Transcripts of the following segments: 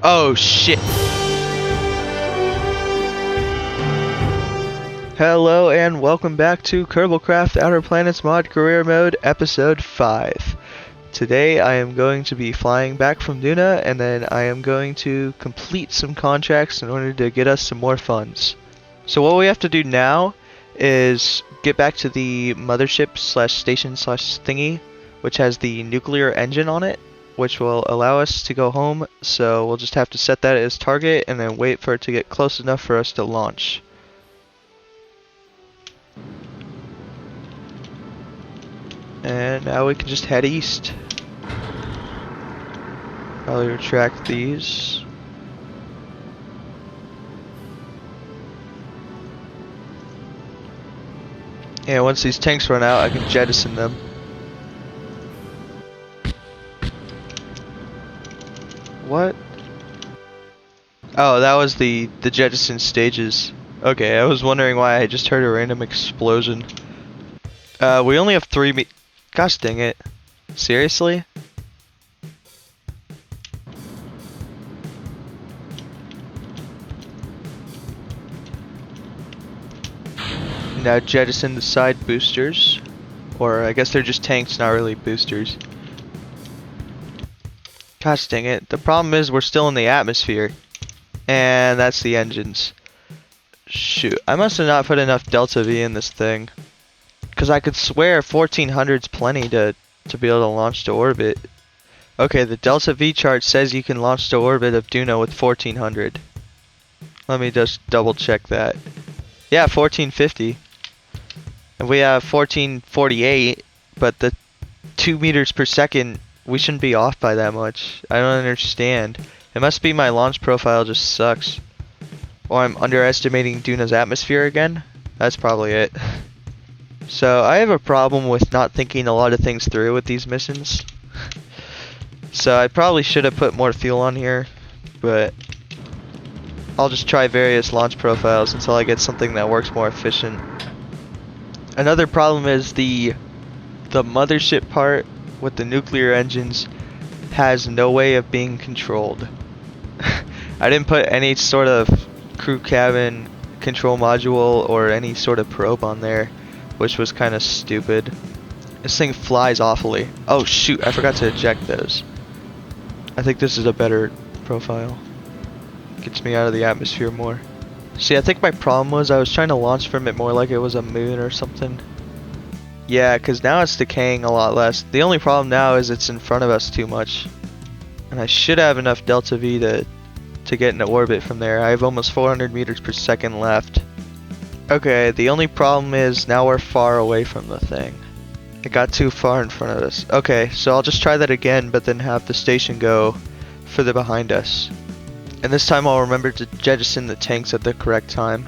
Oh shit. Hello and welcome back to Kerbal Outer Planets Mod Career Mode Episode 5. Today I am going to be flying back from Duna and then I am going to complete some contracts in order to get us some more funds. So what we have to do now is get back to the mothership slash station slash thingy, which has the nuclear engine on it, which will allow us to go home. So we'll just have to set that as target and then wait for it to get close enough for us to launch. And now we can just head east. Probably retract these. And once these tanks run out, I can jettison them. What? Oh, that was the jettison stages. Okay, I was wondering why I just heard a random explosion. We only have 3 Gosh dang it. Seriously? Now jettison the side boosters. Or I guess they're just tanks, not really boosters. Gosh dang it. The problem is we're still in the atmosphere. And that's the engines. Shoot. I must have not put enough Delta V in this thing. Because I could swear 1400's plenty to be able to launch to orbit. Okay, the Delta V chart says you can launch to orbit of Duna with 1400. Let me just double check that. Yeah, 1450. And we have 1448, but the 2 meters per second, we shouldn't be off by that much. I don't understand. It must be my launch profile just sucks. Or I'm underestimating Duna's atmosphere again. That's probably it. So I have a problem with not thinking a lot of things through with these missions. So I probably should have put more fuel on here, but I'll just try various launch profiles until I get something that works more efficient. Another problem is the mothership part with the nuclear engines has no way of being controlled. I didn't put any sort of crew cabin control module or any sort of probe on there, which was kind of stupid. This thing flies awfully. Oh shoot, I forgot to eject those. I think this is a better profile. Gets me out of the atmosphere more. See, I think my problem was I was trying to launch from it more like it was a moon or something. Yeah, because now it's decaying a lot less. The only problem now is it's in front of us too much. And I should have enough Delta V to get into orbit from there. I have almost 400 meters per second left. Okay, the only problem is now we're far away from the thing. It got too far in front of us. Okay, so I'll just try that again, but then have the station go further behind us. And this time I'll remember to jettison the tanks at the correct time.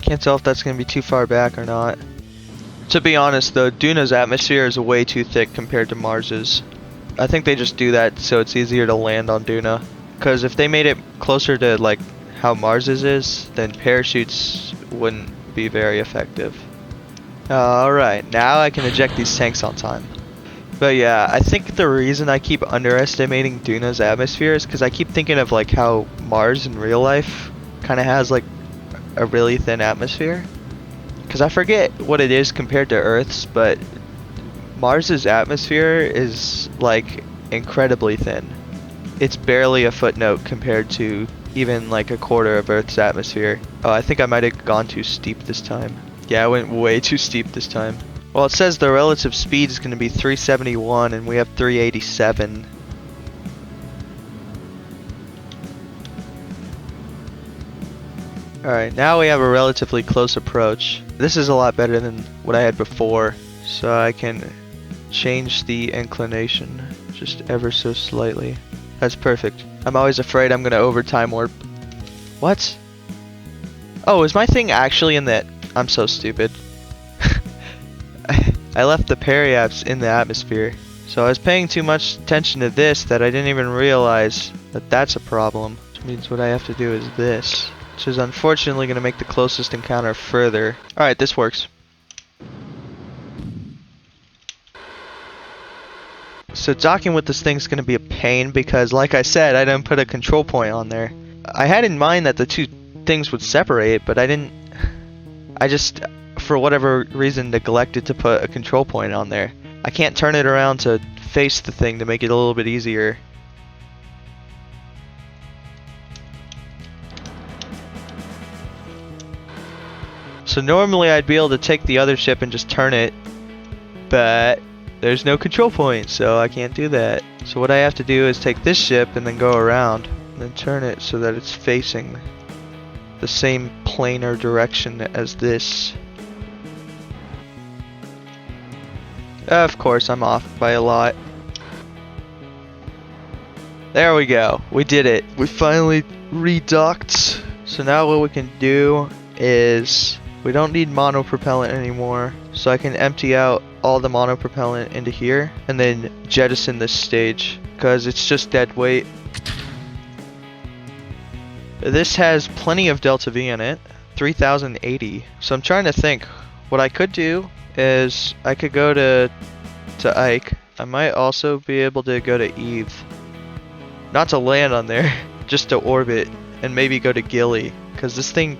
Can't tell if that's going to be too far back or not. To be honest though, Duna's atmosphere is way too thick compared to Mars's. I think they just do that so it's easier to land on Duna. Because if they made it closer to like how Mars's is, then parachutes wouldn't be very effective. Alright, now I can eject these tanks on time. But yeah, I think the reason I keep underestimating Duna's atmosphere is because I keep thinking of like how Mars in real life kind of has like a really thin atmosphere. Because I forget what it is compared to Earth's, but Mars's atmosphere is like incredibly thin. It's barely a footnote compared to even like a quarter of Earth's atmosphere. Oh, I think I might have gone too steep this time. Yeah, I went way too steep this time. Well, it says the relative speed is going to be 371 and we have 387. Alright, now we have a relatively close approach. This is a lot better than what I had before, so I can change the inclination just ever so slightly. That's perfect. I'm always afraid I'm going to overtime warp. What? Oh, is my thing actually in that? I'm so stupid. I left the periaps in the atmosphere. So I was paying too much attention to this that I didn't even realize that that's a problem. Which means what I have to do is this. Which is unfortunately going to make the closest encounter further. Alright, this works. So docking with this thing's gonna be a pain because, like I said, I didn't put a control point on there. I had in mind that the two things would separate, but I didn't. I just, for whatever reason, neglected to put a control point on there. I can't turn it around to face the thing to make it a little bit easier. So normally I'd be able to take the other ship and just turn it, but there's no control point, so I can't do that. So what I have to do is take this ship and then go around and then turn it so that it's facing the same planar direction as this. Of course, I'm off by a lot. There we go. We did it. We finally redocked. So now what we can do is we don't need monopropellant anymore. So I can empty out all the monopropellant into here and then jettison this stage because it's just dead weight. This has plenty of delta V in it, 3080. So I'm trying to think. What I could do is I could go to Ike. I might also be able to go to Eve. Not to land on there, just to orbit and maybe go to Gilly. Because this thing,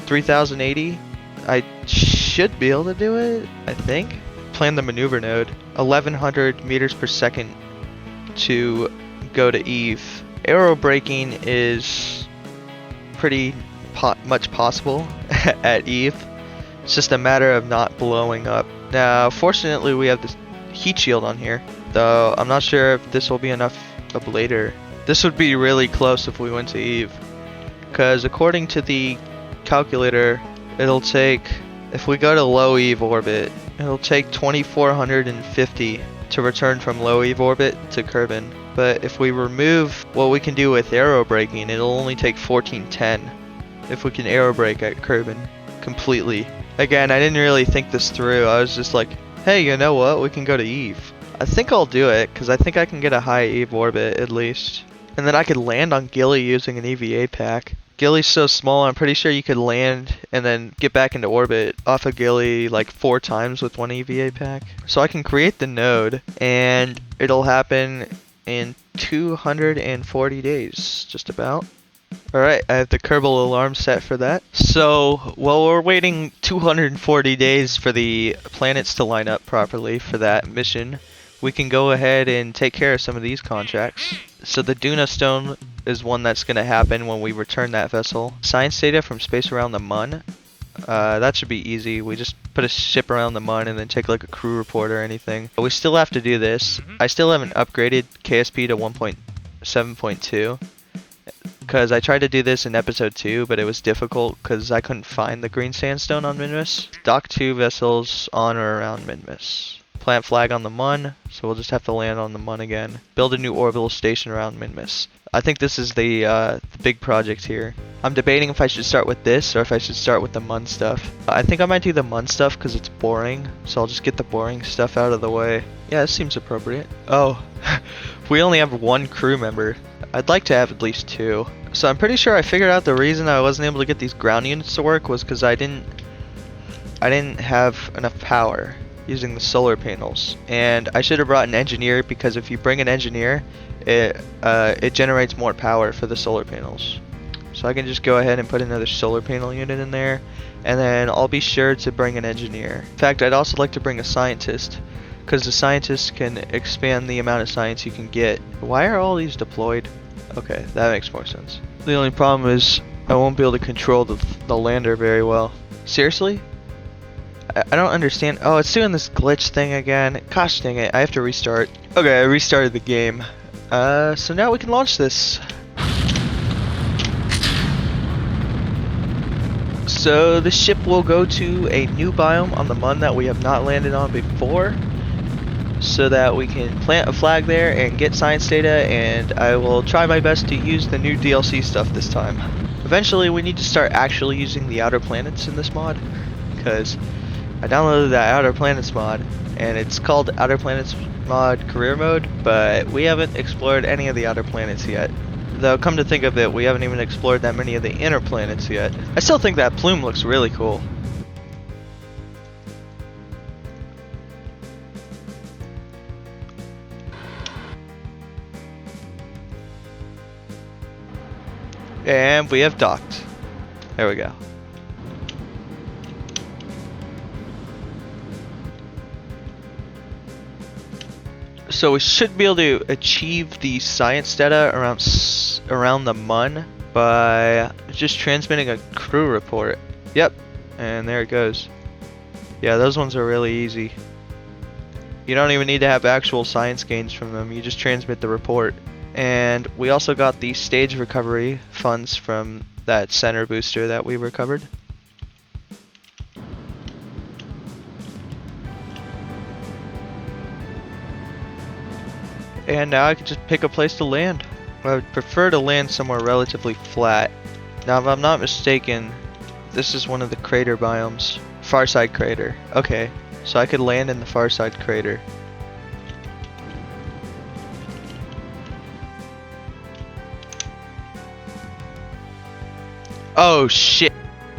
3080, I should be able to do it, I think. Plan the maneuver node, 1100 meters per second to go to Eve. Aero braking is pretty much possible at Eve. It's just a matter of not blowing up. Now, fortunately, we have this heat shield on here, though I'm not sure if this will be enough ablator. This would be really close if we went to Eve, because according to the calculator, it'll take, if we go to low Eve orbit, it'll take 2450 to return from low Eve orbit to Kerbin. But if we remove what we can do with aero braking, it'll only take 1410 if we can aero brake at Kerbin completely. Again, I didn't really think this through. I was just like, hey, you know what? We can go to Eve. I think I'll do it, because I think I can get a high Eve orbit at least. And then I could land on Gilly using an EVA pack. Gilly's so small, I'm pretty sure you could land and then get back into orbit off of Gilly like 4 times with one EVA pack. So I can create the node, and it'll happen in 240 days, just about. Alright, I have the Kerbal alarm set for that. So, while we're waiting 240 days for the planets to line up properly for that mission, we can go ahead and take care of some of these contracts. So the Duna stone is one that's going to happen when we return that vessel. Science data from space around the Mun. That should be easy. We just put a ship around the Mun and then take like a crew report or anything. But we still have to do this. I still haven't upgraded KSP to 1.7.2. Because I tried to do this in episode 2, but it was difficult because I couldn't find the green sandstone on Minmus. Dock 2 vessels on or around Minmus. Plant flag on the Mun, so we'll just have to land on the Mun again. Build a new orbital station around Minmus. I think this is the big project here. I'm debating if I should start with this or if I should start with the Mun stuff. I think I might do the Mun stuff because it's boring, so I'll just get the boring stuff out of the way. Yeah, this seems appropriate. Oh, we only have 1 crew member. I'd like to have at least 2. So I'm pretty sure I figured out the reason I wasn't able to get these ground units to work was because I didn't have enough power using the solar panels. And I should have brought an engineer, because if you bring an engineer, it generates more power for the solar panels. So I can just go ahead and put another solar panel unit in there, and then I'll be sure to bring an engineer. In fact, I'd also like to bring a scientist, because the scientist can expand the amount of science you can get. Why are all these deployed? Okay, that makes more sense. The only problem is I won't be able to control the lander very well. Seriously? I don't understand. Oh, it's doing this glitch thing again. Gosh dang it, I have to restart. Okay, I restarted the game. So now we can launch this. So the ship will go to a new biome on the Mun that we have not landed on before, so that we can plant a flag there and get science data, and I will try my best to use the new DLC stuff this time. Eventually we need to start actually using the outer planets in this mod, because I downloaded that outer planets mod and it's called outer planets mod career mode, but we haven't explored any of the outer planets yet. Though come to think of it, we haven't even explored that many of the inner planets yet. I still think that plume looks really cool. And we have docked. There we go. So we should be able to achieve the science data around the MUN by just transmitting a crew report. Yep, and there it goes. Yeah, those ones are really easy. You don't even need to have actual science gains from them, you just transmit the report. And we also got the stage recovery funds from that center booster that we recovered. And now I can just pick a place to land. I would prefer to land somewhere relatively flat. Now if I'm not mistaken, this is one of the crater biomes. Farside crater. Okay, so I could land in the Farside crater. Oh shit!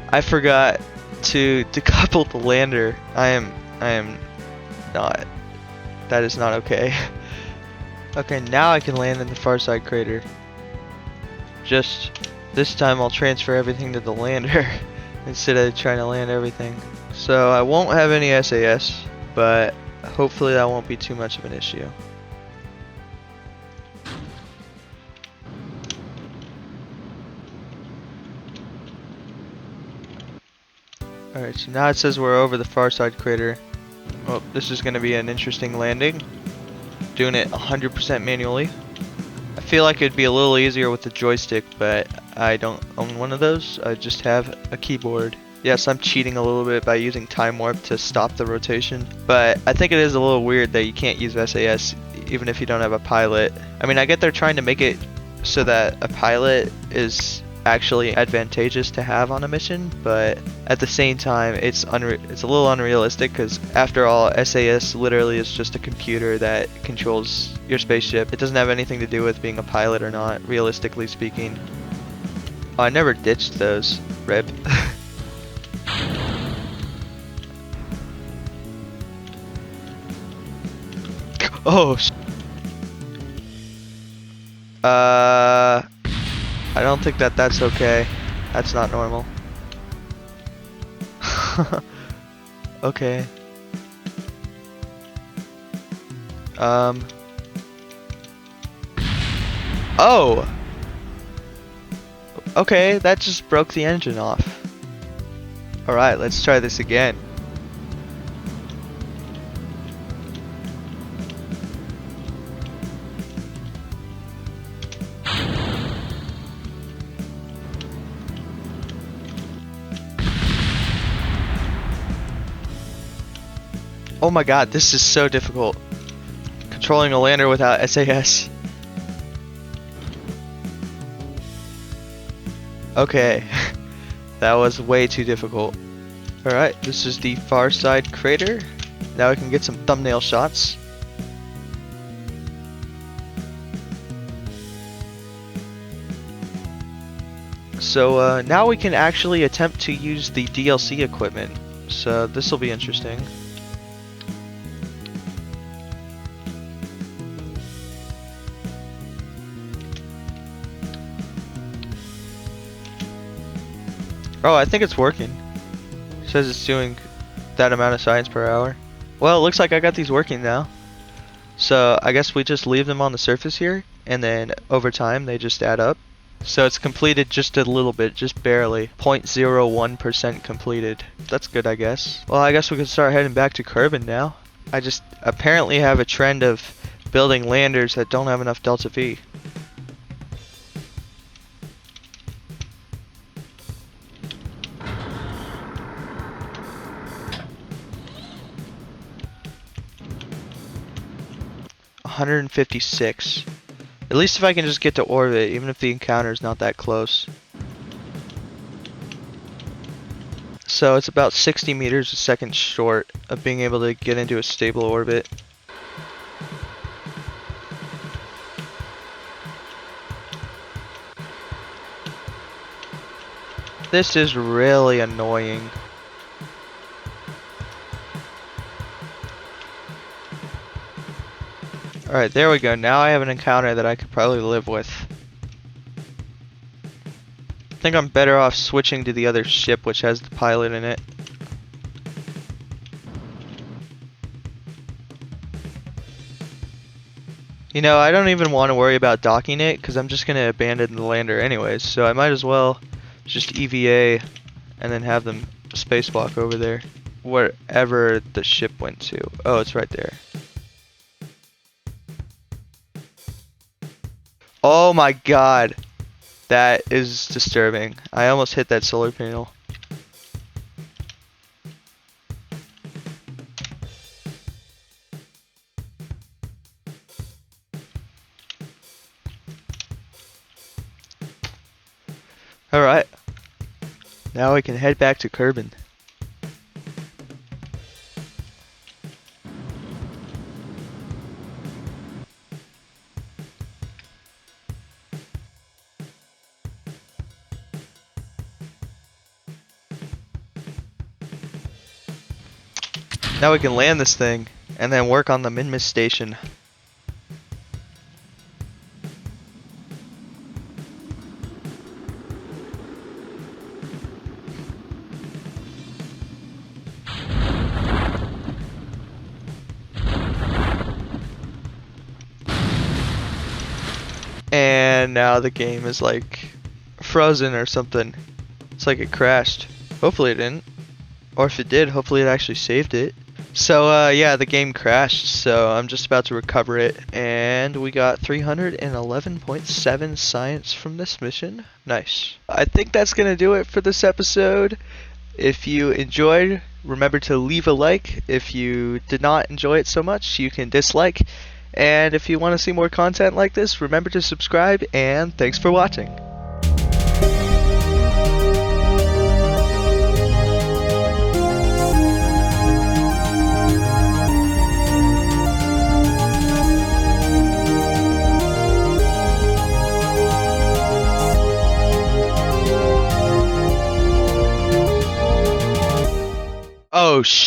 I forgot to decouple the lander. I am not. That is not okay. Okay, now I can land in the Farside crater. Just this time I'll transfer everything to the lander instead of trying to land everything. So I won't have any SAS, but hopefully that won't be too much of an issue. Alright, so now it says we're over the Farside crater. Oh, this is going to be an interesting landing. Doing it 100% manually. I feel like it'd be a little easier with the joystick, but I don't own one of those. I just have a keyboard. Yes, I'm cheating a little bit by using time warp to stop the rotation, but I think it is a little weird that you can't use SAS even if you don't have a pilot. I mean, I get they're trying to make it so that a pilot is actually advantageous to have on a mission, but at the same time it's a little unrealistic because after all, SAS literally is just a computer that controls your spaceship. It doesn't have anything to do with being a pilot or not, realistically speaking. Oh, I never ditched those. Rip. Oh I don't think that's okay. That's not normal. Okay. Oh! Okay, that just broke the engine off. Alright, let's try this again. Oh my god, this is so difficult. Controlling a lander without SAS. Okay, that was way too difficult. Alright, this is the Farside crater. Now we can get some thumbnail shots. So now we can actually attempt to use the DLC equipment. So this will be interesting. Oh, I think it's working. It says it's doing that amount of science per hour. Well, it looks like I got these working now. So I guess we just leave them on the surface here, and then over time they just add up. So it's completed just a little bit, just barely. 0.01% completed. That's good, I guess. Well, I guess we can start heading back to Kerbin now. I just apparently have a trend of building landers that don't have enough Delta V. $156. At least if I can just get to orbit, even if the encounter is not that close. So it's about 60 meters a second short of being able to get into a stable orbit. This is really annoying. Alright, there we go. Now I have an encounter that I could probably live with. think I'm better off switching to the other ship which has the pilot in it. You know, I don't even want to worry about docking it because I'm just going to abandon the lander anyways, so I might as well just EVA and then have them spacewalk over there. Wherever the ship went to. Oh, it's right there. Oh my god. That is disturbing. I almost hit that solar panel. Alright. Now we can head back to Kerbin. Now we can land this thing and then work on the Minmus station. And now the game is like frozen or something. It's like it crashed. Hopefully it didn't. Or if it did, hopefully it actually saved it. So yeah, the game crashed, so I'm just about to recover it, and we got 311.7 science from this mission. Nice. I think that's gonna do it for this episode. If you enjoyed, remember to leave a like. If you did not enjoy it so much, you can dislike. And if you want to see more content like this, remember to subscribe, and thanks for watching. Oh shit.